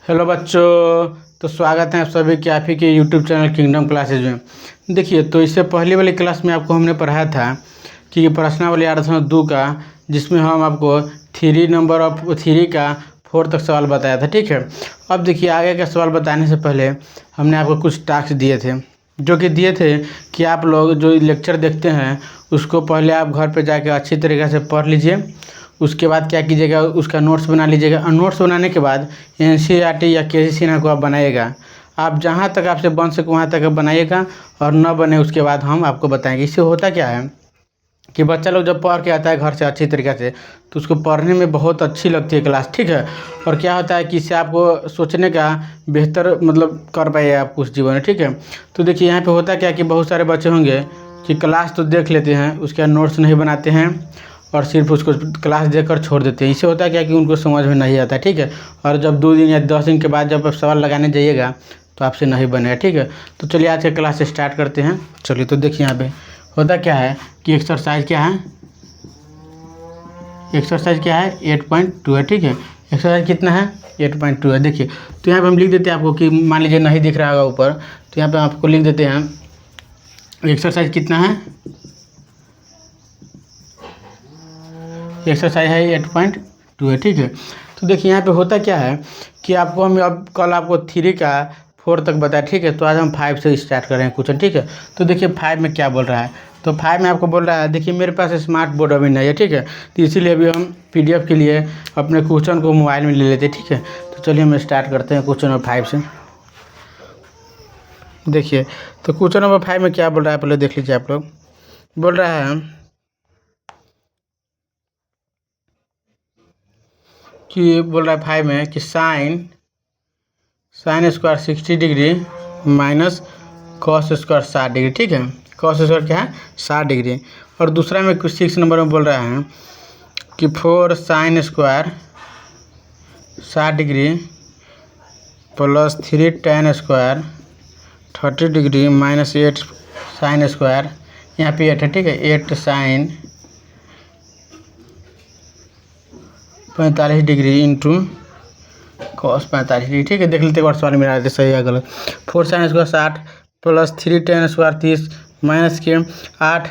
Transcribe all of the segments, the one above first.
Hello बच्चों, तो स्वागत है आप सभी के आप ही के यूट्यूब चैनल किंगडम क्लासेज में। देखिए, तो इससे पहले वाली क्लास में आपको हमने पढ़ाया था कि प्रश्नावली 8.2 का, जिसमें हम आपको 3 नंबर ऑफ 3 का 4 तक सवाल बताया था। ठीक है, अब देखिए आगे का सवाल बताने से पहले हमने आपको कुछ टास्क दिए थे, जो कि दिए थे कि आप लोग जो लेक्चर देखते हैं उसको पहले आप घर पे जाके अच्छी तरीके से पढ़ लीजिए। उसके बाद क्या कीजिएगा, उसका नोट्स बना लीजिएगा और नोट्स बनाने के बाद एनसीईआरटी या केसी सिन्हा को आप बनाइएगा। आप जहाँ तक आपसे बन सके वहाँ तक बनाइएगा और न बने उसके बाद हम आपको बताएंगे। इससे होता क्या है कि बच्चा लोग जब पढ़ के आता है घर से अच्छी तरीके से, तो उसको पढ़ने में बहुत अच्छी लगती है क्लास। ठीक है, और क्या होता है कि इससे आपको सोचने का बेहतर कर पाइए आप उस जीवन में। ठीक है, तो देखिए यहाँ पे होता क्या कि बहुत सारे बच्चे होंगे कि क्लास तो देख लेते हैं, उसके बाद नोट्स नहीं बनाते हैं और सिर्फ उसको क्लास देखकर छोड़ देते हैं। इससे होता है क्या कि उनको समझ में नहीं आता। ठीक है, और जब 2 दिन या 10 दिन के बाद जब आप सवाल लगाने जाइएगा तो आपसे नहीं बनेगा। ठीक है, तो चलिए आज के क्लास स्टार्ट करते हैं। चलिए, तो देखिए यहाँ पे होता क्या है कि एक्सरसाइज क्या है, 8.2 है। ठीक है, एक्सरसाइज कितना है, 8.2 है। देखिए, तो यहाँ पे हम लिख देते हैं आपको कि मान लीजिए नहीं दिख रहा होगा ऊपर, तो यहाँ पे आपको लिख देते हैं एक्सरसाइज कितना है, एक्सरसाइज है 8.2 है। ठीक है, तो देखिए यहाँ पे होता क्या है कि आपको हम अब कल आपको 3 का 4 तक बताया। ठीक है, तो आज हम 5 से स्टार्ट करेंगे क्वेश्चन। ठीक है, तो देखिए 5 में क्या बोल रहा है, तो 5 में आपको बोल रहा है, देखिए मेरे पास स्मार्ट बोर्ड अभी नहीं है। ठीक है, तो इसीलिए अभी हम PDF के लिए अपने क्वेश्चन को मोबाइल में ले लेते हैं। ठीक है, तो चलिए हम स्टार्ट करते हैं क्वेश्चन नंबर 5 से। देखिए, तो क्वेश्चन नंबर 5 में क्या बोल रहा है पहले देख लीजिए आप लोग। बोल रहा है कि 5 में कि sign square 60 degree minus cos square 60 degree. ठीक है, कॉस स्क्वायर क्या है, 60 डिग्री। और दूसरा में कुछ 6 नंबर में बोल रहा है कि 4 sine square 60 degree plus 3 tan square 30 degree minus 8 sine square, यहाँ पे 8 है। ठीक है, 8 sine 45 degree into cos 45 degree. ठीक है, देख लेते एक बार सवाल मेरा सही है गलत। 4 sine square 60 plus 3 tan square 30 minus के 8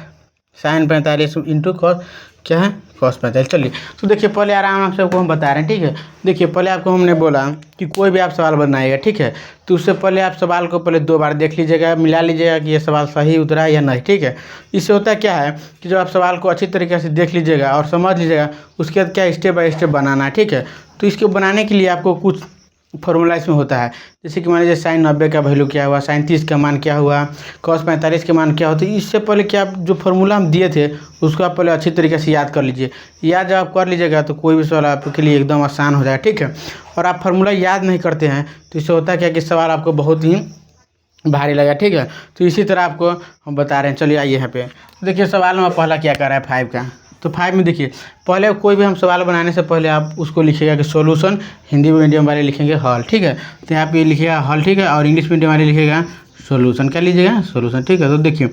साइन 45 इंटू कॉस क्या है, कॉस 45। चलिए, तो देखिए पहले आराम से आपको हम बता रहे हैं। ठीक है, देखिए पहले आपको हमने बोला कि कोई भी आप सवाल बनाइएगा। ठीक है, तो उससे पहले आप सवाल को पहले 2 बार देख लीजिएगा, मिला लीजिएगा कि ये सवाल सही उतरा है या नहीं। ठीक है, इससे होता क्या है कि जब आप सवाल को अच्छी तरीके से देख लीजिएगा और समझ लीजिएगा, उसके बाद क्या स्टेप बाय स्टेप बनाना है। ठीक है, तो इसको बनाने के लिए आपको कुछ फॉर्मूला इसमें होता है, जैसे कि मान लीजिए साइन 90 का वैल्यू क्या हुआ, साइन 30 का मान क्या हुआ, कॉस 45 के मान क्या होते हैं। इससे पहले क्या आप जो फॉर्मूला हम दिए थे उसको आप पहले अच्छी तरीके से याद कर लीजिए। याद जब आप कर लीजिएगा तो कोई भी सवाल आपके लिए एकदम आसान हो जाएगा। ठीक है, और आप फार्मूला याद नहीं करते हैं तो इससे होता है क्या कि सवाल आपको बहुत ही भारी लगा। ठीक है, तो इसी तरह आपको हम बता रहे हैं। चलिए आइए यहाँ पे, तो देखिए सवाल में पहला क्या कर रहा है 5 का। तो 5 में देखिए पहले कोई भी हम सवाल बनाने से पहले आप उसको लिखिएगा कि सॉल्यूशन, हिंदी मीडियम वाले लिखेंगे हल। ठीक है, तो यहाँ पे लिखिएगा हल। ठीक है, और इंग्लिश मीडियम वाले लिखिएगा सॉल्यूशन। क्या लीजिएगा, सॉल्यूशन। ठीक है, तो देखिए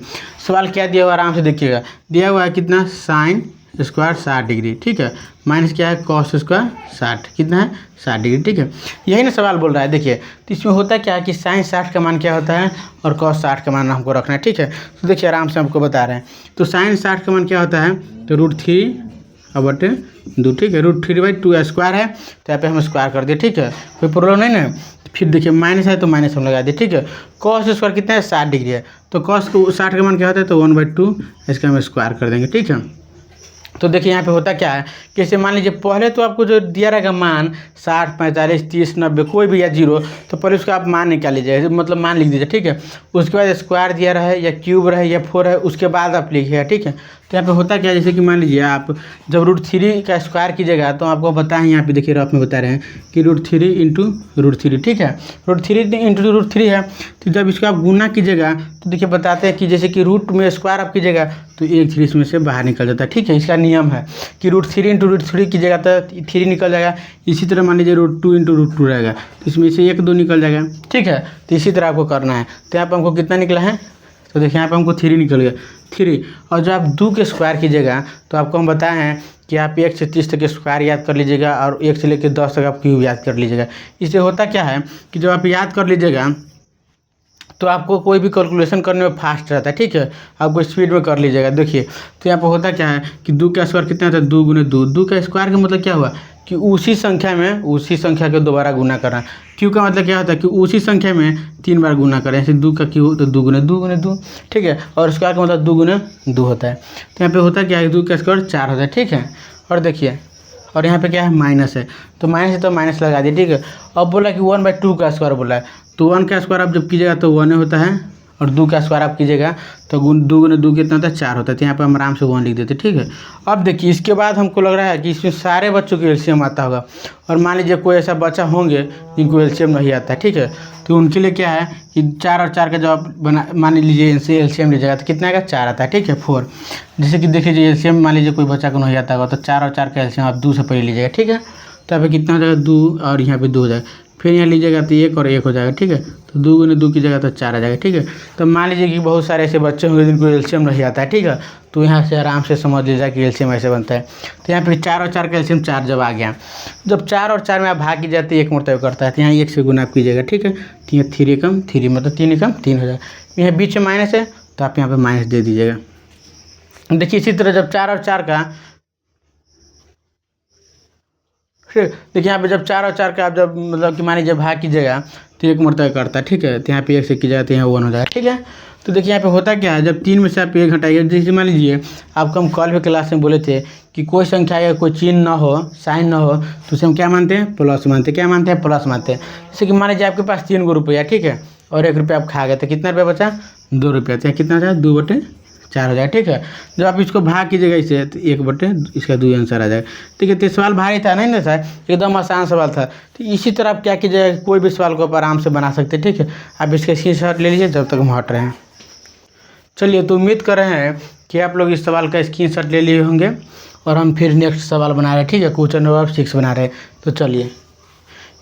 सवाल क्या दिया हुआ आराम से देखिएगा। दिया हुआ है कितना, साइन स्क्वायर 60 डिग्री। ठीक है, माइनस क्या है, कॉस स्क्वायर 60 कितना है, 60 डिग्री। ठीक है, यही ना सवाल बोल रहा है। देखिए तो इसमें होता क्या है कि साइन 60 का मान क्या होता है और कॉस 60 का मान हमको रखना है। ठीक है, तो देखिए आराम से हमको बता रहे हैं। तो साइन 60 का मान क्या होता है, तो √3/2। ठीक है, √3/2 स्क्वायर है, तो यहाँ पे हम स्क्वायर कर दिए। ठीक है, कोई प्रॉब्लम नहीं ना। फिर देखिए माइनस है तो माइनस हम लगा दिए। ठीक है, कॉस स्क्वायर कितना है, 60 डिग्री है, तो कॉस को 60 का मान क्या होता है, तो 1/2 इसका हम स्क्वायर कर देंगे। ठीक है, तो देखिए यहाँ पे होता क्या है कि जैसे मान लीजिए पहले तो आपको जो दिया रहेगा मान 60 45 30 90 कोई भी या 0, तो पहले उसका आप मान निकाल लीजिए, मान लिख दीजिए। ठीक है, उसके बाद स्क्वायर दिया रहे या क्यूब रहे या 4 है, उसके बाद आप लिखिएगा। ठीक है, तो यहाँ पे होता क्या है, जैसे कि मान लीजिए आप जब √3 का स्क्वायर कीजिएगा तो आपको बताएं, यहाँ पे देखिए आप में बता रहे हैं कि √3 इंटू √3। ठीक है, √3 इंटू √3 है, तो जब इसको आप गुना कीजिएगा तो देखिए बताते हैं कि जैसे कि रूट में स्क्वायर आप कीजिएगा तो 1 3 इसमें से बाहर निकल जाता है। ठीक है, इसका नियम है कि √3 इंटू √3 कीजिएगा तो 3 निकल जाएगा। इसी तरह मान लीजिए √2 इंटू √2 रहेगा तो इसमें से 1 2 निकल जाएगा। ठीक है, तो इसी तरह आपको करना है। तो यहाँ पर हमको कितना निकला है, तो देखिए यहाँ पे हमको 3 निकल गया 3। और जब आप 2 के स्क्वायर कीजिएगा तो आपको हम बताए हैं कि आप 1 से 30 तक के स्क्वायर याद कर लीजिएगा और 1 से लेकर 10 तक आप क्यूब याद कर लीजिएगा। इससे होता क्या है कि जब आप याद कर लीजिएगा तो आपको कोई भी कैलकुलेशन करने में फास्ट रहता है, ठीक है। आपको स्पीड में कर लीजिएगा। देखिए तो यहाँ पर होता क्या है कि 2 का स्क्वायर कितना होता है 2 गुने 2। 2 का स्क्वायर का मतलब क्या हुआ कि उसी संख्या के दोबारा गुना करना। क्यू का मतलब क्या होता है कि उसी संख्या में 3 बार गुना करें। जैसे 2 का क्यू तो 2 गुने 2, ठीक है। और स्क्वायर का मतलब 2 गुने 2 होता है। तो यहाँ पे होता क्या है 2 का स्क्वायर 4 होता है, ठीक है। और देखिए और यहाँ पे क्या है माइनस है, तो माइनस है तो माइनस लगा दिए, ठीक है। अब बोला कि 1/2 का स्क्वायर बोला है, तो 1 का स्क्वायर आप जब कीजिएगा तो 1 होता है और 2 का स्क्वायर आप कीजिएगा तो 2 गुने 2 कितना होता है 4 होता है। तो यहाँ पे हम आराम से 1 लिख देते, ठीक है। अब देखिए इसके बाद हमको लग रहा है कि इसमें सारे बच्चों को एलसीएम आता होगा और मान लीजिए कोई ऐसा बच्चा होंगे जिनको एलसीएम नहीं आता है, ठीक है। तो उनके लिए क्या है कि 4 और 4 का जवाब बना मान लीजिए इनसे एलसीएम लीजिएगा तो कितना आएगा 4 आता है, ठीक है 4। जैसे कि देख लीजिए एलसीएम मान लीजिए कोई बच्चा को नहीं आता होगा तो 4 और 4 का एलसीएम आप 2 से पहले लीजिएगा, ठीक है। तो यहाँ पे कितना हो जाएगा 2 और यहाँ पे 2 हो जाएगा। फिर यहाँ लीजिएगा तो 1 और 1 हो जाएगा, ठीक है। तो 2 गुने 2 की जगह तो 4 आ जाएगा, ठीक है। तो मान लीजिए कि बहुत सारे ऐसे बच्चे होंगे जिनको एलसीएम नहीं आता है, ठीक है। तो यहाँ से आराम से समझ लीजिए कि एलसीएम ऐसे बनता है। तो यहाँ पे 4 और 4 का एलसीएम 4 जब आ गया, जब 4 और 4 में आप भाग की जाते हैं 1 मरतबा करता है तो यहाँ 1 से गुना आप कीजिएगा, ठीक है। तो यहाँ 3 कम 3 मतलब 3 कम 3 हो जाएगा। यहाँ बीच में माइनस है तो आप यहाँ पे माइनस दे दीजिएगा। देखिए इसी तरह जब 4 और 4 का देखिए यहाँ पे जब 4 और 4 का आप जब मतलब कि मान लीजिए भाग कीजिएगा तो 1 मरतबा करता है, ठीक है। तो यहाँ पे 1 से कीजिएगा तो यहाँ 1 हो जाएगा, ठीक है। तो देखिए यहाँ पे होता क्या है जब 3 में से आप 1 हटाइए, जैसे मान लीजिए आपको हम कल भी क्लास में बोले थे कि कोई संख्या या कोई चिन्ह ना हो साइन ना हो तो उसे हम क्या मानते हैं प्लस मानते हैं। क्या मानते हैं प्लस मानते हैं। जैसे कि मान लीजिए आपके पास 3 रुपया, ठीक है, और 1 रुपया आप खा गए तो कितना रुपया बचा 2 रुपया। तो कितना जाए 2/4 हो जाएगा, ठीक है। जब आप इसको भाग कीजिएगा इसे तो 1/2 इसका 2 आंसर आ जाएगा, ठीक है। तो सवाल भारी था नहीं ना सर, एकदम आसान सवाल था। तो इसी तरह आप क्या कीजिएगा कोई भी सवाल को आप आराम से बना सकते हैं, ठीक है। आप इसका स्क्रीनशॉट ले लीजिए जब तक हम हट रहे हैं। चलिए तो उम्मीद कर रहे हैं कि आप लोग इस सवाल का स्क्रीनशॉट ले लिए होंगे और हम फिर नेक्स्ट सवाल बना रहे हैं, ठीक है। क्वेश्चन नंबर 6 बना रहे हैं। तो चलिए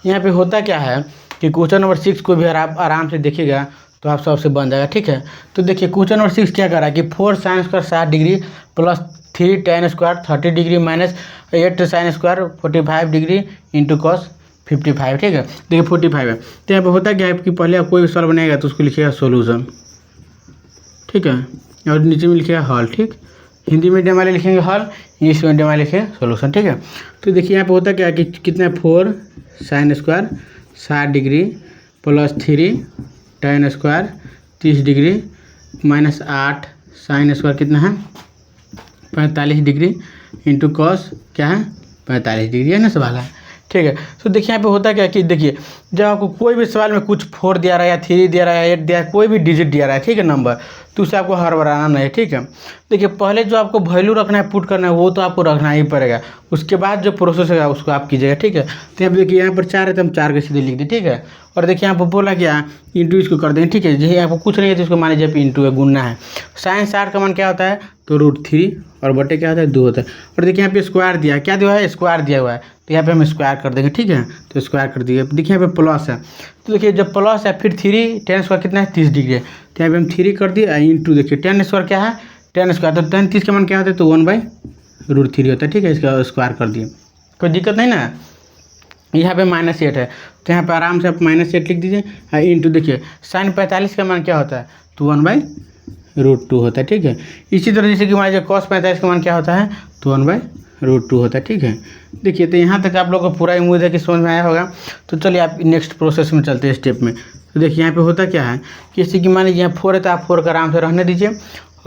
यहाँ पे होता क्या है कि क्वेश्चन नंबर 6 को भी आप आराम से देखिएगा तो आप सबसे बन जाएगा, ठीक है। तो देखिए क्वेश्चन नंबर 6 क्या कर रहा है कि 4 sin square 60 degree plus 3 tan square 30 degree minus 8 sin square 45 degree into cos 55, ठीक है। देखिए 45 है। तो यहाँ पे होता क्या है कि पहले आप कोई भी सवाल बनाएगा तो उसको लिखिएगा सोल्यूशन, ठीक है, और नीचे में लिखिएगा हल, ठीक। हिंदी मीडियम वाले लिखेंगे हल, इंग्लिश मीडियम वाले लिखेंगे सोल्यूशन, ठीक है। तो देखिए यहाँ पे होता क्या है कि कितना 4 sin square 60 degree plus 3 tan square 30 degree minus 8 sin square कितना है 45 डिग्री इंटू कॉस क्या है 45 डिग्री, है ना सवाल है, ठीक है। तो देखिए यहाँ पे होता क्या है कि देखिए जब आपको कोई भी सवाल में कुछ 4 दिया रहा है या 3 दिया रहा है या 8 दिया है, कोई भी डिजिट दिया रहा है, ठीक है, नंबर, तो उसे आपको हड़बड़ाना नहीं है, ठीक है। देखिए पहले जो आपको वैल्यू रखना है पुट करना है वो तो आपको रखना ही पड़ेगा, उसके बाद जो प्रोसेस है उसको आप कीजिएगा, ठीक है। तो यहाँ पे देखिए यहाँ पर 4 है तो हम 4 के सीधे लिख दें, ठीक है। और देखिए यहाँ पर बोला क्या इंटू इसको कर देंगे, ठीक है। जैसे आपको कुछ नहीं है तो इसको मान लीजिए इंटू है गुणना है। साइन 60 का मान क्या होता है तो √3 और बटे क्या होता है 2 होता है। और देखिए यहाँ पे स्क्वायर दिया क्या दिया है स्क्वायर दिया हुआ है तो यहाँ पे हम स्क्वायर कर देंगे, ठीक है। तो स्क्वायर कर दिए। देखिए यहाँ पे प्लस है तो देखिए जब प्लस है फिर 3 tan स्क्वायर कितना है 30 डिग्री है तो यहाँ पे हम 3 कर दिए इंटू देखिए tan स्क्वायर क्या है tan स्क्वायर तो tan 30 का मान क्या होता है तो 1/√3 होता है, ठीक है। इसका स्क्वायर कर दिए, कोई दिक्कत नहीं ना। यहाँ पे -8 है तो यहाँ पे आराम से आप -8 लिख दीजिए इंटू देखिए साइन 45 का मान क्या होता है तो 1/√2 होता है, ठीक है। इसी तरह जैसे कि मान लीजिए cos 45 का मान क्या होता है तो 1/√2 होता है, ठीक है। देखिए तो यहाँ तक आप लोगों को पूरा उम्मीद है कि समझ में आया होगा। तो चलिए आप नेक्स्ट प्रोसेस में चलते हैं स्टेप में। तो देखिए यहाँ पे होता क्या है कि जैसे कि मान लीजिए यहाँ 4 है तो आप 4 का आराम से रहने दीजिए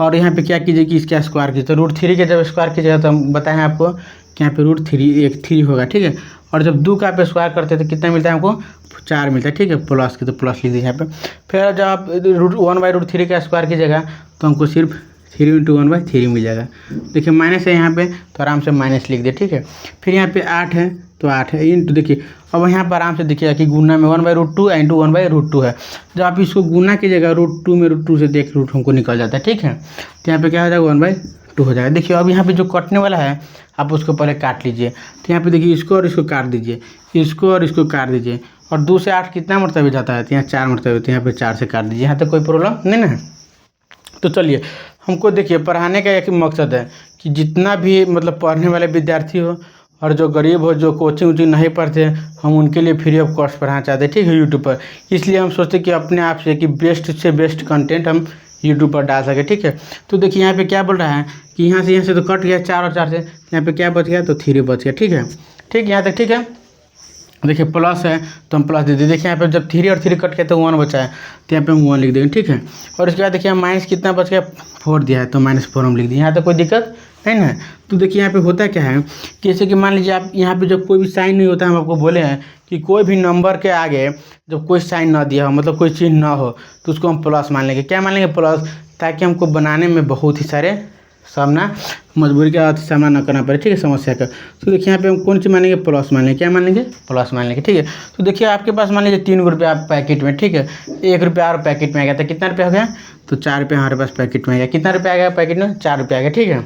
और यहाँ पे क्या कीजिए कि इसका स्क्वायर कीजिए। तो √3 के जब स्क्वायर कीजिएगा तो हम बताएं आपको कि यहाँ पे √3 3 होगा, ठीक है। और जब 2 का आप स्क्वायर करते हैं तो कितना मिलता है हमको 4 मिलता है, ठीक है। प्लस की तो प्लस लिख दीजिए यहाँ पे। फिर जब आप 1/√3 का स्क्वायर कीजिएगा तो हमको सिर्फ 3 × 1/3 मिल जाएगा। देखिए माइनस है यहाँ पे तो आराम से माइनस लिख दिए, ठीक है। फिर यहाँ पे 8 है तो 8 है इंटू देखिए अब यहाँ पर आराम से देखिएगा कि गुना में 1/√2 इंटू 1/√2 है। जब आप इसको गुना कीजिएगा √2 में √2 से देख रूट हमको निकल जाता है, ठीक है। तो यहाँ पे क्या हो जाएगा 1/2 हो जाएगा। देखिए अब यहाँ पे जो कटने वाला है आप उसको पहले काट लीजिए। तो यहाँ पे देखिए इसको और इसको काट दीजिए, इसको और इसको काट दीजिए। और 2 से 8 कितना मरतबा जाता है तो यहाँ 4 मरतबा, तो यहाँ पे 4 से काट दीजिए। यहाँ तक कोई प्रॉब्लम नहीं ना। तो चलिए, हमको देखिए पढ़ाने का एक ही मकसद है कि जितना भी मतलब पढ़ने वाले विद्यार्थी हो और जो गरीब हो, जो कोचिंग वोचिंग नहीं पढ़ते, हम उनके लिए फ्री ऑफ कॉस्ट पढ़ाना चाहते हैं, ठीक है, यूट्यूब पर। इसलिए हम सोचते कि अपने आप से कि बेस्ट से बेस्ट कंटेंट हम यूट्यूब पर डाल सके, ठीक है। तो देखिए यहाँ पे क्या बोल रहा है कि यहाँ से तो कट गया 4 और 4 से, यहाँ पे क्या बच गया, तो 3 बच गया, ठीक है। ठीक, यहाँ तक ठीक है। देखिए प्लस है तो हम प्लस दे दिए। देखिए यहाँ पे जब 3 और 3 कट गया तो 1 बचा है, तो यहाँ पे हम 1 लिख देंगे, ठीक है। और उसके बाद देखिए हम माइनस कितना बच गया, 4 दिया है तो -4 हम लिख दिए। यहाँ तक कोई दिक्कत है ना। तो देखिए यहाँ पे होता क्या है कि जैसे कि मान लीजिए आप यहाँ पे जब कोई भी साइन नहीं होता, हम आपको बोले हैं कि कोई भी नंबर के आगे जब कोई साइन ना दिया हो, मतलब कोई चिन्ह ना हो, तो उसको हम प्लस मान लेंगे। क्या मान लेंगे, प्लस, ताकि हमको बनाने में बहुत ही सारे सामना मजबूरी का सामना न करना पड़े, ठीक है, समस्या का। तो देखिए यहाँ पे हम कौन सी मानेंगे, प्लस मान लेंगे। क्या मान लेंगे, प्लस मान लेंगे, ठीक है। तो देखिए आपके पास मान लीजिए 3 रुपया पैकेट में, ठीक है, 1 रुपया और पैकेट में आ गया, तो कितना रुपया हो गया, तो 4 रुपया हमारे पास पैकेट में आ गया। कितना रुपया आ गया पैकेट में, 4 रुपया आ गया, ठीक है।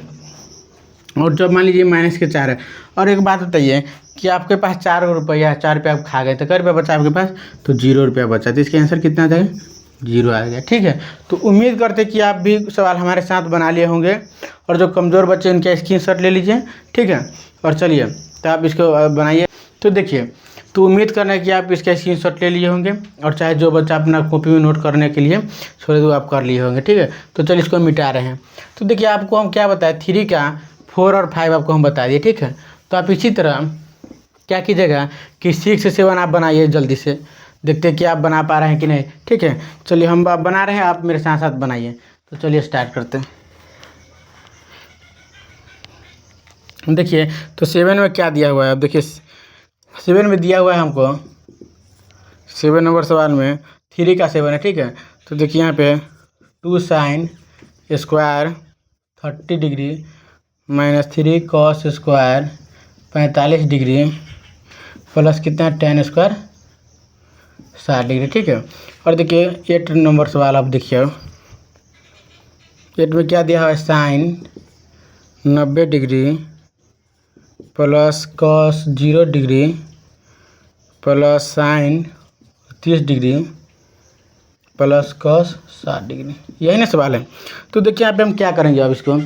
और जब मान लीजिए माइनस के 4 है, और एक बात बताइए कि आपके पास 4 रुपया, 4 रुपया आप खा गए, तो क्या रुपया बचा आपके पास, तो 0 रुपया बचा। तो इसका आंसर कितना आ जाएगा, 0 आ गया, ठीक है। तो उम्मीद करते कि आप भी सवाल हमारे साथ बना लिए होंगे, और जो कमज़ोर बच्चे उनके स्क्रीनशॉट ले लीजिए, ठीक है। और चलिए तो आप इसको बनाइए। तो देखिए, तो उम्मीद करना है कि आप इसका स्क्रीनशॉट ले लिए होंगे, और चाहे जो बच्चा अपना कॉपी में नोट करने के लिए छोड़ दो आप कर लिए होंगे, ठीक है। तो चलिए इसको मिटा रहे हैं। तो देखिए आपको हम क्या बताएं, 3 का 4 और 5 आपको हम बता दिए, ठीक है। तो आप इसी तरह क्या कीजिएगा कि 6 से 7 आप बनाइए जल्दी से, देखते हैं कि आप बना पा रहे हैं कि नहीं, ठीक है। चलिए हम बना रहे हैं, आप मेरे साथ साथ बनाइए। तो चलिए स्टार्ट करते हैं। देखिए तो 7 में क्या दिया हुआ है, अब देखिए 7 में दिया हुआ है हमको, 7 नंबर सवाल में 3 का 7 है, ठीक है। तो देखिए यहाँ पे 2 sin square 30 degree -3 cos square 45 degree plus कितना tan स्क्वायर 60 डिग्री, ठीक है। और देखिए 8 नंबर सवाल आप देखिए, 8 में क्या दिया हुआ है, sine 90 degree plus cos 0 degree plus sine 30 degree plus cos 60 degree, यही ना सवाल है। तो देखिए यहाँ पे हम क्या करेंगे, अब इसको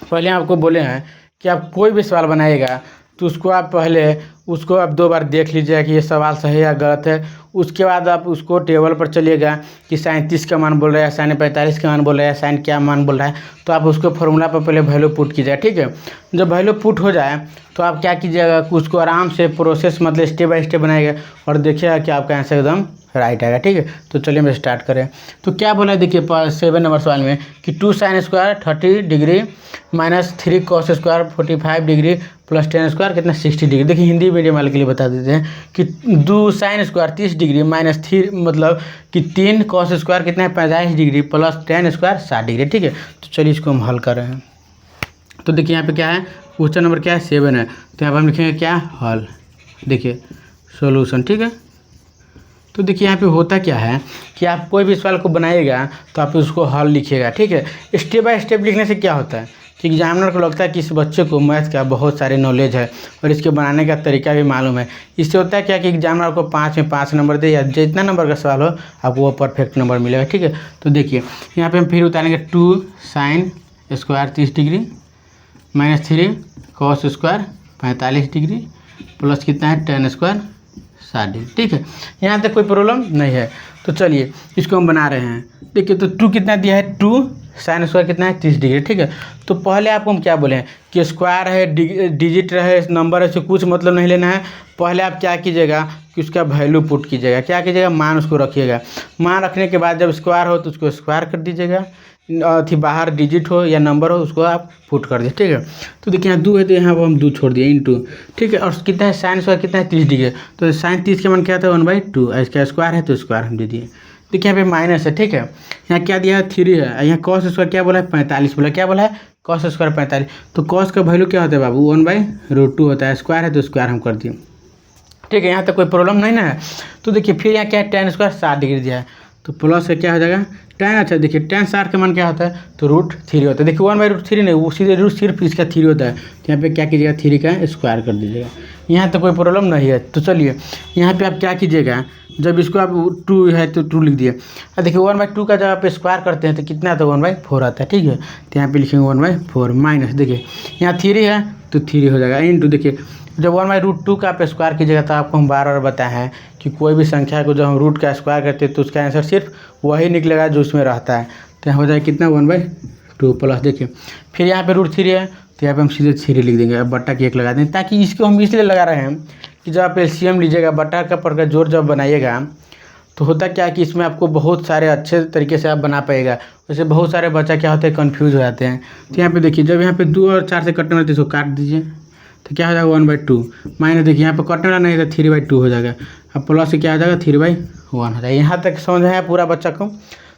पहले आपको बोले हैं कि आप कोई भी सवाल बनाइएगा तो उसको आप पहले उसको आप 2 बार देख लीजिएगा कि ये सवाल सही है या गलत है। उसके बाद आप उसको टेबल पर चलिएगा कि साइन 30 का मान बोल रहा है, साइन 45 का मान बोल रहा है, साइन क्या मान बोल रहा है। तो आप उसको फॉर्मूला पर पहले वैल्यू पुट कीजिएगा, ठीक है। जब वैल्यू पुट हो जाए तो आप क्या कीजिएगा कि उसको आराम से प्रोसेस मतलब स्टेप बाय स्टेप बनाइएगा, और देखिएगा कि आपका आंसर एकदम राइट आएगा, ठीक है। तो चलिए हम स्टार्ट करें। तो क्या बोला है देखिए 7 नंबर सवाल में कि 2 sin square 30 degree -3 cos square 45 degree plus tan square कितना 60 डिग्री। देखिए हिंदी मीडियम वाले के लिए बता देते हैं कि 2 sin स्क्वायर 30 डिग्री -3 मतलब कि 3 cos स्क्वायर कितना है 45 degree plus tan square 60 degree, ठीक है। तो चलिए इसको हम हल कर रहे हैं। तो देखिए यहाँ पे क्या है, क्वेश्चन नंबर क्या है, 7 है। तो यहाँ पर हम लिखेंगे क्या, हल, देखिए सोल्यूशन, ठीक है। तो देखिए यहाँ पे होता क्या है कि आप कोई भी सवाल को बनाइएगा तो आप उसको हल लिखिएगा, ठीक है। स्टेप बाय स्टेप लिखने से क्या होता है कि एग्जामिनर को लगता है कि इस बच्चे को मैथ का बहुत सारे नॉलेज है और इसके बनाने का तरीका भी मालूम है। इससे होता है क्या कि एग्जामिनर आपको 5 में 5 नंबर दे, या जितना नंबर का सवाल हो आपको वो परफेक्ट नंबर मिलेगा, ठीक है। तो देखिए यहाँ पर हम फिर उतारेंगे 2 sin square 30 degree -3 cos square 45 degree plus कितना है tan स्क्वायर 60 डिग्री, ठीक है। यहाँ तक कोई प्रॉब्लम नहीं है। तो चलिए इसको हम बना रहे हैं। देखिए तो 2 कितना दिया है, 2 sin स्क्वायर कितना है 30 डिग्री, ठीक है। तो पहले आपको हम क्या बोले हैं कि स्क्वायर है, डिजिट रहे, नंबर है, कुछ मतलब नहीं लेना है। पहले आप क्या कीजिएगा कि उसका वैल्यू पुट कीजिएगा, क्या कीजिएगा, मान उसको रखिएगा। मान रखने के बाद जब स्क्वायर हो तो उसको स्क्वायर कर दीजिएगा, थी बाहर डिजिट हो या नंबर हो उसको आप पुट कर दीजिए, ठीक है। तो देखिए यहाँ 2 है तो यहाँ पर हम 2 छोड़ दिए इंटू, ठीक है। और कितना है साइन स्क्वायर कितना है 30 डिग्री, तो साइन 30 का मान क्या था 1/2, इसका स्क्वायर है तो स्क्वायर हम दे दिए। देखिए यहाँ पे माइनस है, ठीक है। यहाँ क्या दिया है 3 है, यहाँ कॉस स्क्वायर क्या बोला है 45 बोला, क्या बोला है कॉस स्क्वायर 45। तो कॉस का वैल्यू क्या होता है बाबू 1/√2 होता है, स्क्वायर है तो स्क्वायर हम कर दिए, ठीक है। यहाँ तक कोई प्रॉब्लम नहीं ना है। तो देखिए फिर यहाँ क्या है tan स्क्वायर 60 डिग्री दिया है, तो प्लस से क्या हो जाएगा tan। अच्छा देखिए tan 60 का मान क्या होता है तो √3 होता है। देखिए 1/√3 नहीं, वो सीधे रूट सिर्फ इसका 3 होता है। तो यहाँ पे क्या कीजिएगा 3 का स्क्वायर कर दीजिएगा। यहाँ तो कोई प्रॉब्लम नहीं है। तो चलिए यहाँ पे आप क्या कीजिएगा जब इसको आप 2 है तो 2 लिख दिए। अब देखिए 1/2 का जब आप स्क्वायर करते हैं तो कितना आता है 1/4 आता है, ठीक है। तो यहाँ पे लिखेंगे 1/4 माइनस, देखिए यहाँ 3 है तो 3 हो जाएगा, इंटू देखिए जब 1/√2 का आप स्क्वायर कीजिएगा तो आपको हम बार बार बताए हैं कि कोई भी संख्या को जब हम रूट का स्क्वायर करते हैं तो उसका आंसर सिर्फ वही निकलेगा जो उसमें रहता है। तो यहाँ हो जाएगा कितना 1/2 प्लस, देखिए फिर यहाँ पे √3 है तो यहाँ पे हम सीधे 3 लिख देंगे, अब बट्टा की 1 लगा देंगे, ताकि इसको हम इसलिए लगा रहे हैं कि जब आप एलसीएम लीजिएगा बट्टा का पर का जोड़ जब बनाइएगा तो होता क्या है कि इसमें आपको बहुत सारे अच्छे तरीके से आप बना पाएगा। वैसे बहुत सारे बच्चा क्या होते हैं कन्फ्यूज हो जाते हैं। तो यहाँ पे देखिए जब यहाँ पे 2 और 4 से कटने वाले तो इसको काट दीजिए तो क्या हो जाएगा 1/2 माइनस, देखिए यहाँ पे कटने वाला नहीं तो 3/2 हो जाएगा। अब प्लस से क्या हो जाएगा 3/1 हो जाएगा। यहाँ तक समझ में आया पूरा बच्चा को?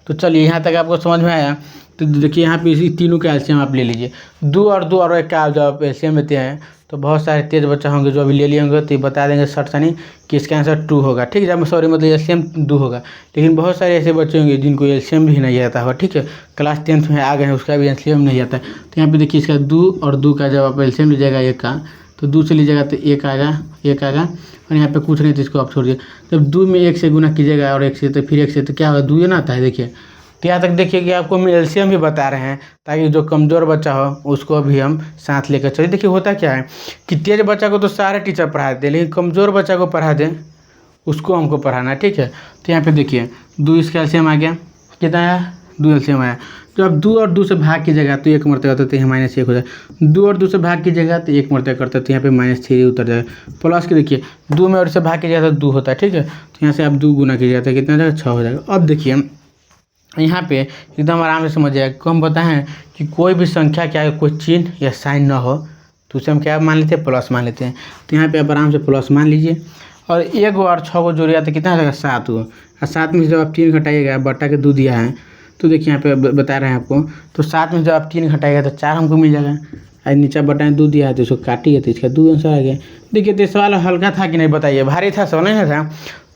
तो चलिए यहाँ तक आपको समझ में आया तो देखिए यहाँ पे इसी तीनों का एलसीएम आप ले लीजिए। 2 और 1 का जब आप एलसीएम लेते हैं तो बहुत सारे तेज बच्चा होंगे जो अभी ले लिए होंगे तो ये बता देंगे शर्ट सानी कि इसका आंसर 2 होगा, ठीक है। सॉरी मतलब एलसीएम 2 होगा, लेकिन बहुत सारे ऐसे बच्चे होंगे जिनको एलसीएम भी नहीं आता होगा, ठीक है। क्लास 10th में आ गए हैं उसका भी एलसीएम नहीं आता है। तो यहाँ पे देखिए इसका 2 और 2 का जब आप एलसीएम लीजिएगा 1 का तो 2 से लीजिएगा तो 1 आएगा और यहाँ पे कुछ नहीं तो इसको आप छोड़ दीजिए। जब 2 में 1 से गुना कीजिएगा और 1 से तो फिर 1 से तो क्या होगा 2 ना आता है, देखिए। तो यहाँ तक देखिए कि आपको हम एलसीएम भी बता रहे हैं ताकि जो कमज़ोर बच्चा हो उसको भी हम साथ लेकर चलिए। देखिए होता क्या है कि तेज बच्चा को तो सारे टीचर पढ़ाते हैं, लेकिन कमज़ोर बच्चा को पढ़ा दें उसको हमको पढ़ाना है, ठीक है। तो यहाँ पे देखिए 2 इसका एलसीएम आ गया, कितना आया 2 एलसीएम आया। तो अब 2 और 2 से भाग कीजिएगा तो 1 मरतबा करते हैं -1 हो जाएगा। 2 और 2 से भाग कीजिएगा तो 1 मरतबा करते हैं तो यहाँ पे -3 उतर जाएगा। प्लस के देखिए 2 में और से भाग कीजिएगा तो 2 होता है, ठीक है। तो यहाँ से आप 2 गुना कीजिएगा तो कितना हो जाएगा 6 हो जाएगा। अब देखिए यहाँ पे एकदम आराम से समझ जाएगा। हम बताएं कि कोई भी संख्या क्या है कोई चिन्ह या साइन ना हो तो उसे हम क्या मान लेते हैं प्लस मान लेते हैं। तो यहाँ पे आप आराम से प्लस मान लीजिए और 1 और 6 को जोड़िएगा तो कितना हो जाएगा 7 को, और 7 में जब आप 3 घटाइएगा बट्टा के 2 दिया है तो देखिए यहाँ पे बता रहे हैं आपको। तो 7 में जब आप 3 घटाइएगा तो 4 हमको मिल जाएगा, और नीचे बट्टा में 2 दिया है तो इसको काटिए तो इसका 2 आंसर आ गया। देखिए तो सवाल हल्का था कि नहीं बताइए, भारी था सवाल नहीं था।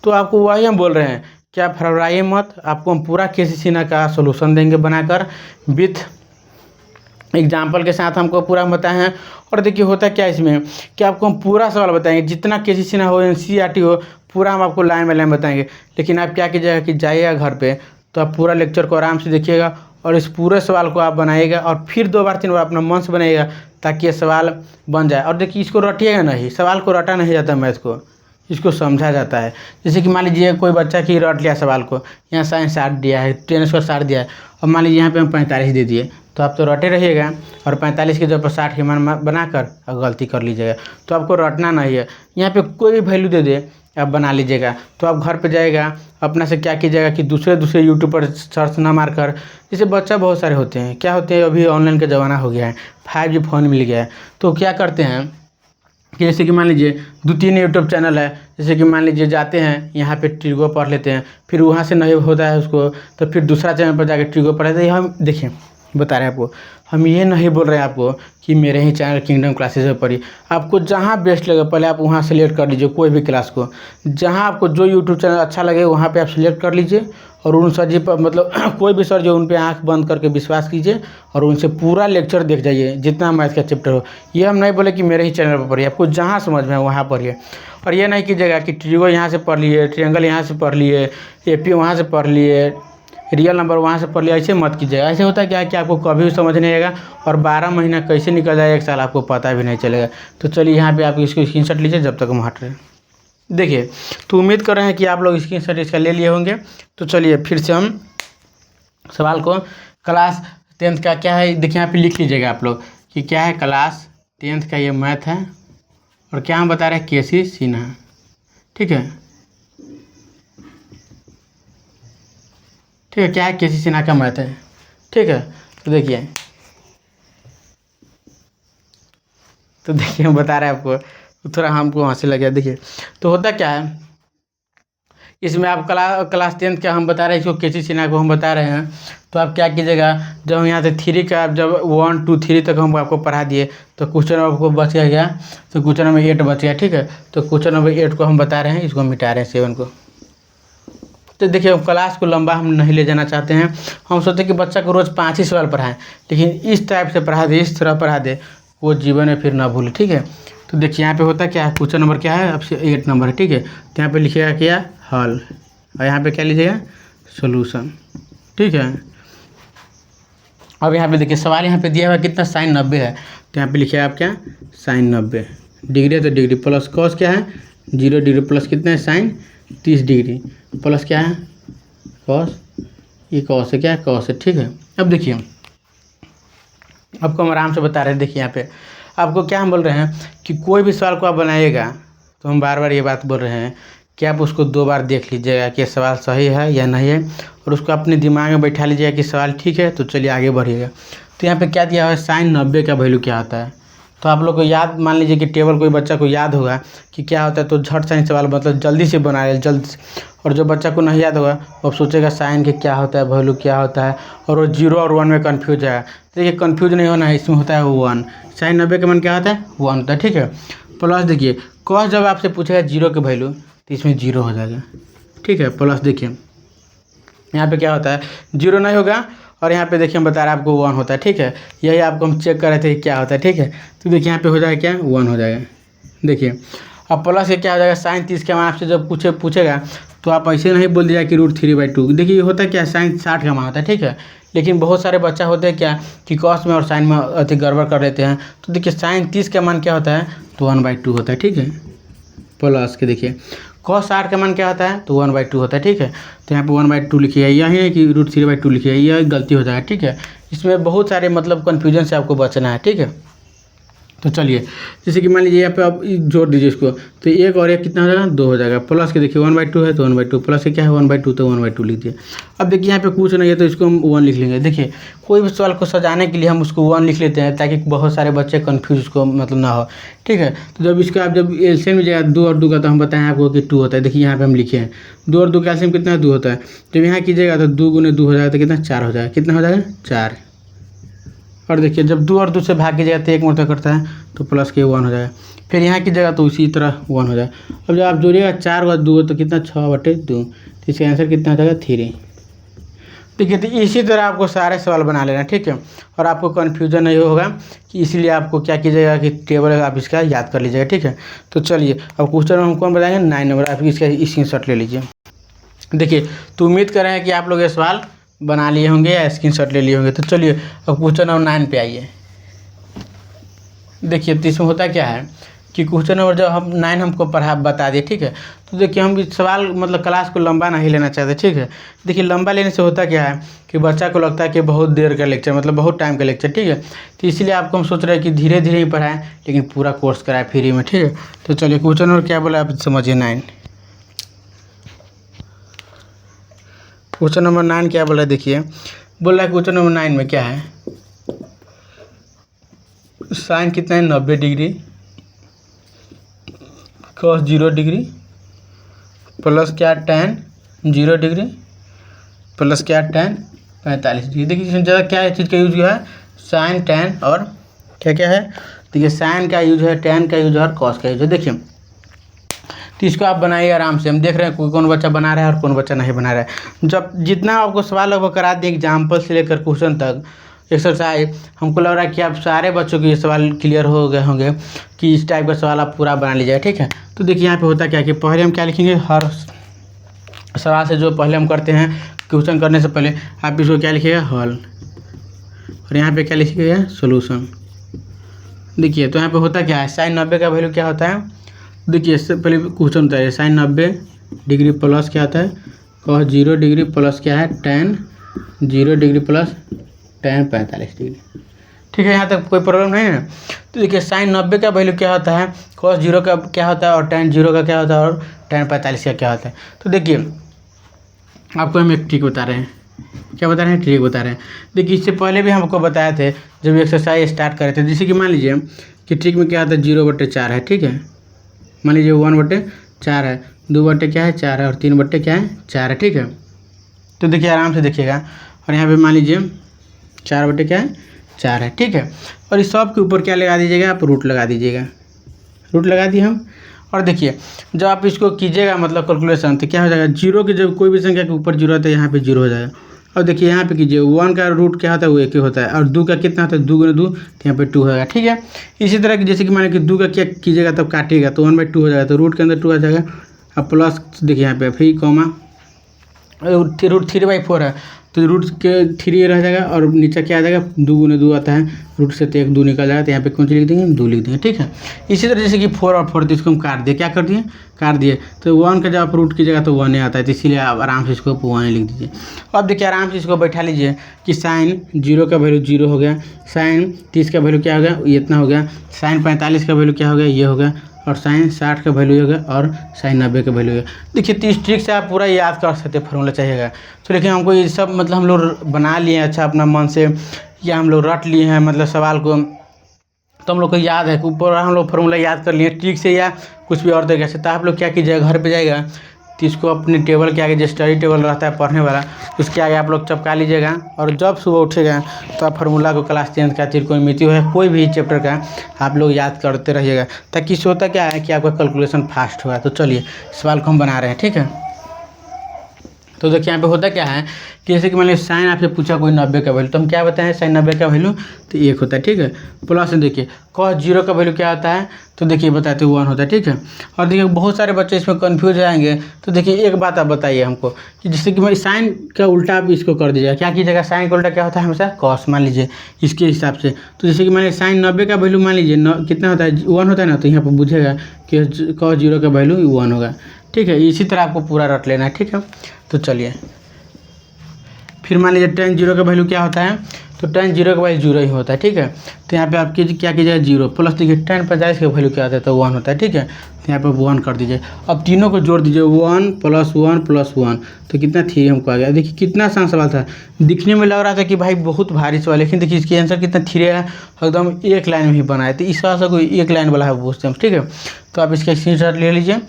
तो आपको वही हम बोल रहे हैं कि आप घबराइए मत, आपको हम पूरा केसी सिन्हा का सोल्यूशन देंगे बनाकर विथ एग्जाम्पल के साथ हमको पूरा बताए हैं। और देखिए होता क्या इसमें कि आपको हम पूरा सवाल बताएंगे, जितना केसी सिन्हा हो एनसीईआरटी हो पूरा हम आपको लाइन बाय लाइन बताएंगे। लेकिन आप क्या कीजिएगा कि जाइएगा घर पे तो आप पूरा लेक्चर को आराम से देखिएगा और इस पूरे सवाल को आप बनाइएगा और फिर 2 बार 3 बार अपना मन से बनाइएगा ताकि ये सवाल बन जाए। और देखिए इसको रटिएगा नहीं, सवाल को रटा नहीं जाता मैथ को, इसको समझा जाता है। जैसे कि मान लीजिए कोई बच्चा की रट लिया सवाल को, यहाँ साइन 60 दिया है 10 स्क्वायर 60 दिया है, और मान लीजिए यहाँ पे हम 45 दे दिए तो आप तो रटे रहिएगा और 45 के जब 60 के मान बनाकर और गलती कर लीजिएगा। तो आपको रटना नहीं है, यहाँ पे कोई भी वैल्यू दे दे आप बना लीजिएगा। तो आप घर पे जाएगा अपना से क्या कीजिएगा कि दूसरे यूट्यूब पर सर्च ना मारकर, जैसे बच्चा बहुत सारे होते हैं क्या होते हैं अभी ऑनलाइन का ज़माना हो गया है, 5G फ़ोन मिल गया है तो क्या करते हैं कि जैसे कि मान लीजिए 2-3 यूट्यूब चैनल है, जैसे कि मान लीजिए जाते हैं यहाँ पे ट्रिगो पढ़ लेते हैं, फिर वहाँ से नहीं होता है उसको तो फिर दूसरा चैनल पर जाकर ट्रिगो पढ़ लेते हैं। हम देखिए बता रहे हैं आपको, हम ये नहीं बोल रहे हैं आपको कि मेरे ही चैनल किंगडम क्लासेस में पढ़िए। आपको जहाँ बेस्ट लगे पहले आप वहाँ सेलेक्ट कर लीजिए कोई भी क्लास को, जहाँ आपको जो यूट्यूब चैनल अच्छा लगे वहाँ पे आप सेलेक्ट कर लीजिए और उन सर जी पर मतलब कोई भी सर जो उन पे आँख बंद करके विश्वास कीजिए और उनसे पूरा लेक्चर देख जाइए जितना मैथ का चैप्टर हो। ये हम नहीं बोले कि मेरे ही चैनल पर पढ़िए, आपको जहाँ समझ में वहाँ पढ़िए। और ये नहीं कीजिएगा कि ट्रिगो यहाँ से पढ़ लिए, ट्रायंगल यहाँ से पढ़ लिए, AP वहाँ से पढ़ लिए, रियल नंबर वहाँ से पढ़ लिया, ऐसे मत कीजिएगा। ऐसे होता है क्या है कि आपको कभी भी समझ नहीं आएगा और 12 महीना कैसे निकल जाए 1 साल आपको पता भी नहीं चलेगा। तो चलिए यहाँ पे आप इसको स्क्रीनशॉट लीजिए जब तक हम हट रहे हैं। देखिए तो उम्मीद कर रहे हैं कि आप लोग स्क्रीनशॉट इसका ले लिए होंगे। तो चलिए फिर से हम सवाल को क्लास 10th का क्या है देखिए यहाँ पे लिख लीजिएगा आप लोग कि क्या है क्लास 10th का ये मैथ है और क्या हम बता रहे हैं केसी सिन्हा, ठीक है। ठीक है क्या है केसी सिन्हा का मैथ है, ठीक है। तो देखिए हम बता रहे हैं आपको, थोड़ा हमको हंसी लग गया। देखिए तो होता क्या है इसमें आप क्लास 10th का हम बता रहे हैं, इसको केसी सिन्हा को हम बता रहे हैं। तो आप क्या कीजिएगा जब हम यहाँ से 3 का जब 1 2 3 तक हम आपको पढ़ा दिए तो क्वेश्चन आपको बच गया तो क्वेश्चन नंबर 8 बच गया, ठीक है। तो क्वेश्चन नंबर 8 को हम बता रहे हैं, इसको मिटा रहे हैं 7 को। तो देखिए हम क्लास को लंबा हम नहीं ले जाना चाहते हैं, हम सोचते कि बच्चा को रोज़ 5 ही सवाल पढ़ाएं, लेकिन इस टाइप से पढ़ा दे, इस तरह पढ़ा दे वो जीवन में फिर ना भूले, ठीक है। तो देखिए यहाँ पे होता क्या है, क्वेश्चन नंबर क्या है, अब से 8 नंबर है, ठीक है। तो यहाँ पे लिखिएगा क्या, हल, और यहाँ पे क्या लीजिएगा, सोल्यूशन, ठीक है। अब यहाँ पे देखिए सवाल यहाँ पे दिया हुआ कितना, साइन 90 है, तो यहाँ पे लिखिएगा आप क्या, साइन 90 डिग्री है, तो डिग्री प्लस कॉस क्या है 0 डिग्री प्लस कितना है साइन 30 डिग्री प्लस क्या है कॉस, ये कॉस है, क्या है कॉस है, ठीक है। अब देखिए आपको हम आराम से बता रहे हैं, देखिए यहाँ पे आपको क्या हम बोल रहे हैं कि कोई भी सवाल को आप बनाइएगा तो हम बार बार ये बात बोल रहे हैं कि आप उसको 2 बार देख लीजिएगा कि सवाल सही है या नहीं है, और उसको अपने दिमाग में बैठा लीजिएगा कि सवाल ठीक है, तो चलिए आगे बढ़िएगा। तो यहाँ पे क्या दिया हुआ है, साइन 90 का वैल्यू क्या होता है, तो आप लोग को याद, मान लीजिए कि टेबल कोई बच्चा को याद होगा कि क्या होता है, तो झट साइन सवाल मतलब जल्दी से बना ले, जल्दी से। और जो बच्चा को नहीं याद होगा वो सोचेगा साइन के क्या होता है, वैल्यू क्या होता है, और वो 0 और 1 में कन्फ्यूज है। देखिए कन्फ्यूज नहीं होना है, इसमें होता है 1, साइन 90 का मान क्या होता है 1 होता है, ठीक है। प्लस देखिए कॉस जब आपसे पूछेगा 0 के वैल्यू तो इसमें 0 हो जाएगा, ठीक है। प्लस देखिए यहाँ पे क्या होता है 0 नहीं होगा, और यहाँ पे देखिए हम बता रहे हैं आपको 1 होता है, ठीक है। यही आपको हम चेक कर रहे थे क्या होता है, ठीक है। तो देखिए यहाँ पे हो जाएगा क्या 1 हो जाएगा, देखिए। अब प्लस के क्या हो जाएगा, साइन 30 का मान आपसे जब पूछेगा तो आप ऐसे नहीं बोल दीजिएगा कि √3/2। देखिए ये होता है क्या, साइन 60 का मान होता है, ठीक है। लेकिन बहुत सारे बच्चा होते हैं क्या कि कॉस में और साइन में अति गड़बड़ कर लेते हैं। तो देखिए साइन 30 का मान क्या होता है, तो 1/2 होता है, ठीक है। प्लस के देखिए कॉस 60 का मान क्या होता है, तो 1/2 होता है, ठीक है। तो यहाँ पे 1/2 लिखिए, यही है कि √3/2 लिखिए, यह गलती हो जाएगा, ठीक है। इसमें बहुत सारे मतलब कन्फ्यूजन से आपको बचना है, ठीक है। तो चलिए जैसे कि मान लीजिए यहाँ पे आप जोड़ दीजिए इसको, तो 1 और 1 कितना हो जाएगा 2 हो जाएगा। प्लस के देखिए 1/2 है तो 1/2, प्लस के क्या है 1/2 तो 1/2 लिख दिए। अब देखिए यहाँ पे कुछ नहीं है तो इसको हम 1 लिख लेंगे। देखिए कोई भी सवाल को सजाने के लिए हम उसको 1 लिख लेते हैं ताकि बहुत सारे बच्चे कन्फ्यूज उसको मतलब ना हो, ठीक है। तो जब इसका आप जब एलसीएम में जाएगा 2 और 2 का, तो हम बताएं आपको कि 2 होता है। देखिए यहाँ पे हम लिखे हैं 2 और 2 का एलसीएम कितना 2 होता है। जब यहाँ कीजिएगा तो 2 × 2 हो जाएगा, तो कितना 4 हो जाएगा, कितना हो जाएगा 4। और देखिए जब 2 और 2 से भाग कीजिएगा तो 1 मोटा करता है, तो प्लस के 1 हो जाएगा। फिर यहाँ की जगह तो उसी तरह 1 हो जाएगा। अब जब आप जोड़िएगा 4 और 2 तो कितना 6/2, तो इसका आंसर कितना हो जाएगा 3। देखिए तो इसी तरह आपको सारे सवाल बना लेना, ठीक है। और आपको कन्फ्यूजन नहीं होगा कि इसलिए आपको क्या कीजिएगा कि टेबल आप इसका याद कर लीजिएगा, ठीक है। तो चलिए अब क्वेश्चन हम कौन बताएंगे 9 नंबर, आप इसका स्क्रीनशॉट ले लीजिए। देखिए तो उम्मीद कर रहे हैं कि आप लोग ये सवाल बना लिए होंगे या स्क्रीनशॉट ले लिए होंगे। तो चलिए अब क्वेश्चन नंबर 9 पे आइए। देखिए तो इसमें होता क्या है कि क्वेश्चन नंबर जब हम 9 हमको बता दिए, ठीक है। तो देखिए हम इस सवाल मतलब क्लास को लंबा नहीं लेना चाहते, ठीक है। देखिए लंबा लेने से होता क्या है कि बच्चा को लगता है कि बहुत देर का लेक्चर मतलब बहुत टाइम का लेक्चर, ठीक है। तो इसलिए आपको हम सोच रहे हैं कि धीरे धीरे ही पढ़ाएं लेकिन पूरा कोर्स कराएं फ्री में, ठीक है। तो चलिए क्वेश्चन नंबर क्या बोला आप समझिए 9। क्वेश्चन नंबर 9 क्या बोला है, देखिए बोल रहा है क्वेश्चन नंबर 9 में क्या है, साइन कितना है 90 डिग्री, कॉस 0 डिग्री, प्लस क्या tan 0 डिग्री, प्लस क्या tan 45 डिग्री। देखिए इसमें ज़्यादा क्या चीज़ का यूज हुआ है, साइन tan और क्या क्या है, देखिए साइन का यूज है, tan का यूज है और कॉस का यूज है। देखिए तो इसको आप बनाइए आराम से। हम देख रहे हैं कौन बच्चा बना रहा है और कौन बच्चा नहीं बना रहा है। जब जितना आपको सवाल है वो करा दिए एग्जाम्पल से लेकर क्वेश्चन तक एक्सरसाइज, हमको लग रहा है कि आप सारे बच्चों के ये सवाल क्लियर हो गए होंगे कि इस टाइप का सवाल आप पूरा बना लीजिएगा, ठीक है। तो देखिए यहाँ पे होता क्या है कि पहले हम क्या लिखेंगे, हर सवाल से जो पहले हम करते हैं क्वेश्चन करने से पहले आप इसको क्या लिखिएगा हल, और यहाँ पे क्या लिखिएगा सोल्यूशन। देखिए तो यहाँ पे होता क्या है, साइन 90 का वैल्यू क्या होता है, देखिए इससे पहले क्वेश्चन बताइए। साइन 90 डिग्री प्लस क्या होता है कॉस 0 डिग्री, प्लस क्या है tan 0 degree plus tan 45 degree, ठीक है। यहाँ तक कोई प्रॉब्लम नहीं है। तो देखिए साइन 90 का वैल्यू क्या होता है, कॉस 0 का क्या होता है, और tan 0 का क्या होता है, और tan 45 का क्या होता है। तो देखिए आपको हम एक ट्रिक बता रहे हैं, क्या बता रहे हैं, ट्रिक बता रहे हैं। देखिए इससे पहले भी हमको बताए थे जब एक्सरसाइज स्टार्ट करे थे, जैसे कि मान लीजिए कि ट्रिक में क्या होता है 0/4 है, ठीक है। मान लीजिए 1/4 है, 2 क्या है 4 है, और 3 क्या है 4 है, ठीक है। तो देखिए आराम से देखिएगा, और यहाँ पे मान लीजिए 4 क्या है 4 है, ठीक है। और इस सब के ऊपर क्या लगा दीजिएगा, आप रूट लगा दीजिएगा, रूट लगा दिए हम। और देखिए जब आप इसको कीजिएगा मतलब कैलकुलेशन, तो क्या हो जाएगा 0 के जब कोई भी संख्या के ऊपर 0 है तो यहाँ पे 0 हो जाएगा, अब देखिए यहाँ पे कीजिए 1 का रूट क्या होता है वो 1 ही होता है, और 2 का कितना होता है 2 गुना 2, तो यहाँ पे 2 होगा। ठीक है, इसी तरह कि जैसे कि मान लीजिए 2 का क्या कीजिएगा तब काटिएगा तो 1/2 हो जाएगा, तो रूट के अंदर 2 आ जाएगा। अब प्लस देखिए यहाँ पे फिर कॉमा रूट 3/4 है तो रूट के 3 रह जाएगा, और नीचे क्या आ जाएगा 2 गुना 2 आता है, रूट से तो 1 2 निकल जाएगा, तो यहाँ पे कौन सी लिख देंगे 2 लिख देंगे। ठीक है, इसी तरह जैसे कि 4 और 4 तो इसको हम काट दिए, क्या कर दिए काट दिए, तो 1 का जब आप रूट कीजिएगा तो 1 आता है, तो इसीलिए आप आराम से इसको 1 लिख दीजिए। अब देखिए आराम से इसको बैठा लीजिए कि साइन 0 का वैल्यू 0 हो गया, साइन 30 का वैल्यू क्या हो गया ये इतना हो गया, साइन 45 का वैल्यू क्या हो गया ये हो गया, और साइन 60 का वैल्यू हो गया, और साइन 90 का वैल्यू हो गया। देखिए 30 ट्रिक से आप पूरा याद कर सकते हैं, फॉर्मूला चाहिएगा। तो लेकिन हमको ये सब मतलब हम लोग बना लिए हैं अच्छा अपना मन से, या हम लोग रट लिए हैं मतलब सवाल को, तो हम लोग को याद है ऊपर हम लोग फॉर्मूला याद कर लिए ट्रिक से या कुछ भी और तरीके से। तो आप लोग क्या कीजिएगा घर पे जाएगा तो इसको अपने टेबल के आगे जो स्टडी टेबल रहता है पढ़ने वाला उसके आगे आप लोग चिपका लीजिएगा, और जब सुबह उठेगा तो आप फार्मूला को क्लास 10 का त्रिकोणमिति है कोई भी चैप्टर का आप लोग याद करते रहिएगा, ताकि इससे होता क्या है कि आपका कैलकुलेशन फास्ट होगा। तो चलिए सवाल को हम बना रहे हैं। ठीक है, तो देखिए यहाँ पे होता क्या है कि जैसे कि मान लीजिए साइन आपसे पूछा कोई 90 का वैल्यू, तो हम क्या बताएं साइन 90 का वैल्यू तो 1 होता है। ठीक है, प्लस देखिए cos 0 का वैल्यू क्या होता है तो देखिए बताते 1 होता है। ठीक है, और देखिए बहुत सारे बच्चे इसमें कंफ्यूज जाएंगे, तो देखिए एक बात आप बताइए हमको कि जैसे कि मैं साइन का उल्टा आप इसको कर दीजिएगा, क्या कीजिएगा साइन का उल्टा क्या होता है हमेशा कॉस, मान लीजिए इसके हिसाब से। तो जैसे कि मान लीजिए साइन 90 का वैल्यू मान लीजिए कितना होता है 1 होता है ना, तो यहाँ पर बुझेगा कि cos 0 का वैल्यू 1 होगा। ठीक है, इसी तरह आपको पूरा रट लेना है। ठीक है, तो चलिए फिर मान लीजिए tan 0 का वैल्यू क्या होता है तो tan 0 का वैल्यू 0 ही होता है। ठीक है, तो यहाँ पे आप क्या कीजिएगा 0 प्लस देखिए tan 45 का वैल्यू क्या होता है तो 1 होता है। ठीक है, तो यहाँ पे 1 कर दीजिए। अब तीनों को जोड़ दीजिए 1 + 1 + 1 तो कितना 3 हमको आ गया। देखिए कितना आसान सवाल था, दिखने में लग रहा था कि भाई बहुत भारी सवाल, लेकिन देखिए इसके आंसर कितना 3 है, एकदम एक लाइन में ही बनाया। तो इस सवाल से कोई एक लाइन वाला है पूछते हैं। ठीक है, तो आप इसका स्क्रीनशॉट ले लीजिए।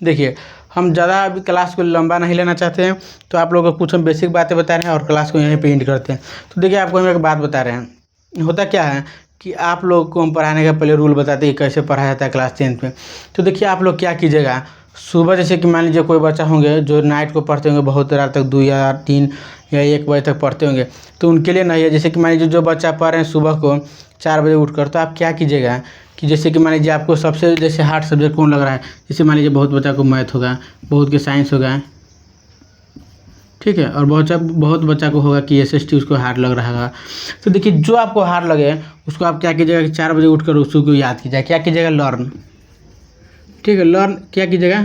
देखिए हम ज़्यादा अभी क्लास को लंबा नहीं लेना चाहते हैं, तो आप लोगों को कुछ हम बेसिक बातें बता रहे हैं और क्लास को यहीं पे एंड करते हैं। तो देखिए आपको हम एक बात बता रहे हैं, होता क्या है कि आप लोग को हम पढ़ाने का पहले रूल बताते हैं कि कैसे पढ़ाया जाता है क्लास 10 में। तो देखिए आप लोग क्या कीजिएगा सुबह, जैसे कि मान लीजिए कोई बच्चा होंगे जो नाइट को पढ़ते होंगे बहुत रात तक 2 या 3 या 1 बजे तक पढ़ते होंगे, तो उनके लिए नहीं है। जैसे कि मान लीजिए जो बच्चा पढ़ रहे हैं सुबह को 4 बजे उठकर, तो आप क्या कीजिएगा कि जैसे कि मान लीजिए आपको सबसे जैसे हार्ड सब्जेक्ट कौन लग रहा है, जैसे मान लीजिए बहुत बच्चा को मैथ होगा, बहुत के साइंस होगा। ठीक है, और बहुत बच्चा को होगा कि SST उसको हार्ड लग रहा होगा। तो देखिए जो आपको हार्ड लगे उसको आप क्या कीजिएगा कि 4 बजे उठकर उसको याद कीजिएगा, क्या कीजिएगा लर्न। ठीक है, लर्न क्या कीजिएगा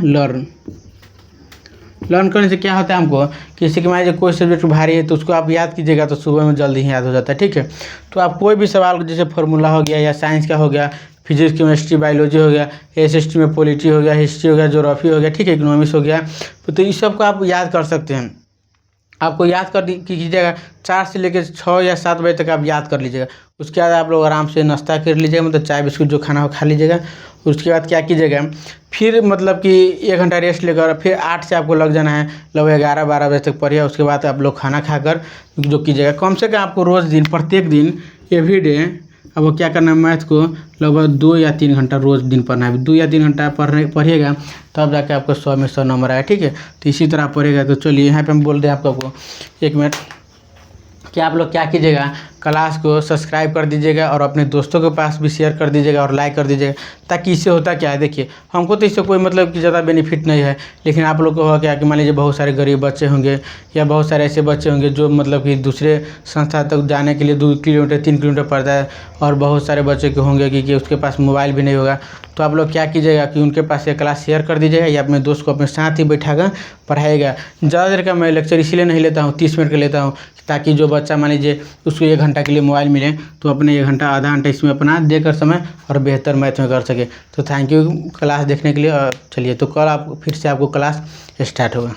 लर्न करने से क्या होता है हमको कि जैसे कि मान लीजिए कोई सब्जेक्ट भारी है तो उसको आप याद कीजिएगा तो सुबह में जल्दी ही याद हो जाता है। ठीक है, तो आप कोई भी सवाल जैसे फार्मूला हो गया या साइंस का हो गया, फिजिक्स केमिस्ट्री बायोलॉजी हो गया, SST में पॉलिटी हो गया, हिस्ट्री हो गया, ज्योग्राफी हो गया, ठीक है, इकोनॉमिक्स हो गया, तो इस सब को आप याद कर सकते हैं। आपको याद कर कीजिएगा 4 से लेकर 6 या 7 बजे तक आप याद कर लीजिएगा। उसके बाद आप लोग आराम से नाश्ता कर लीजिएगा, मतलब चाय बिस्कुट जो खाना हो खा लीजिएगा। उसके बाद क्या कीजिएगा फिर मतलब कि 1 घंटा रेस्ट लेकर फिर 8 से आपको लग जाना है लगभग 11-12 बजे तक पढ़िए। उसके बाद आप लोग खाना खाकर जो कीजिएगा कम से कम आपको रोज़ दिन प्रत्येक दिन एवरीडे अब वो क्या करना है मैथ को लगभग 2 या 3 घंटा रोज़ दिन पढ़ना है। 2 या 3 घंटा पढ़िएगा तब जाके आपको 100 में 100 नंबर आएगा। ठीक है, तो इसी तरह पढ़ेगा। तो चलिए यहाँ पे हम बोल रहे हैं आपको 1 मिनट कि आप लोग क्या कीजिएगा क्लास को सब्सक्राइब कर दीजिएगा और अपने दोस्तों के पास भी शेयर कर दीजिएगा और लाइक कर दीजिएगा, ताकि इससे होता क्या है देखिए हमको तो इससे कोई मतलब कि ज़्यादा बेनिफिट नहीं है, लेकिन आप लोग को होगा क्या कि मान लीजिए बहुत सारे गरीब बच्चे होंगे या बहुत सारे ऐसे बच्चे होंगे जो मतलब कि दूसरे संस्था तक जाने के लिए 2 किलोमीटर 3 किलोमीटर पड़ता है, और बहुत सारे बच्चे के होंगे कि उसके पास मोबाइल भी नहीं होगा। तो आप लोग क्या कीजिएगा कि उनके पास ये क्लास शेयर कर दीजिएगा या अपने दोस्त को अपने साथ ही बैठाकर पढ़ाएगा। ज़्यादा देर का मैं लेक्चर इसीलिए नहीं लेता हूँ, 30 मिनट का लेता हूँ, ताकि जो बच्चा मान लीजिए उसको 1 घंटा के लिए मोबाइल मिले तो अपने 1 घंटा आधा घंटा इसमें अपना देकर समय और बेहतर मैथ में कर सके। तो थैंक यू क्लास देखने के लिए। और चलिए तो कल आप फिर से आपको क्लास स्टार्ट होगा।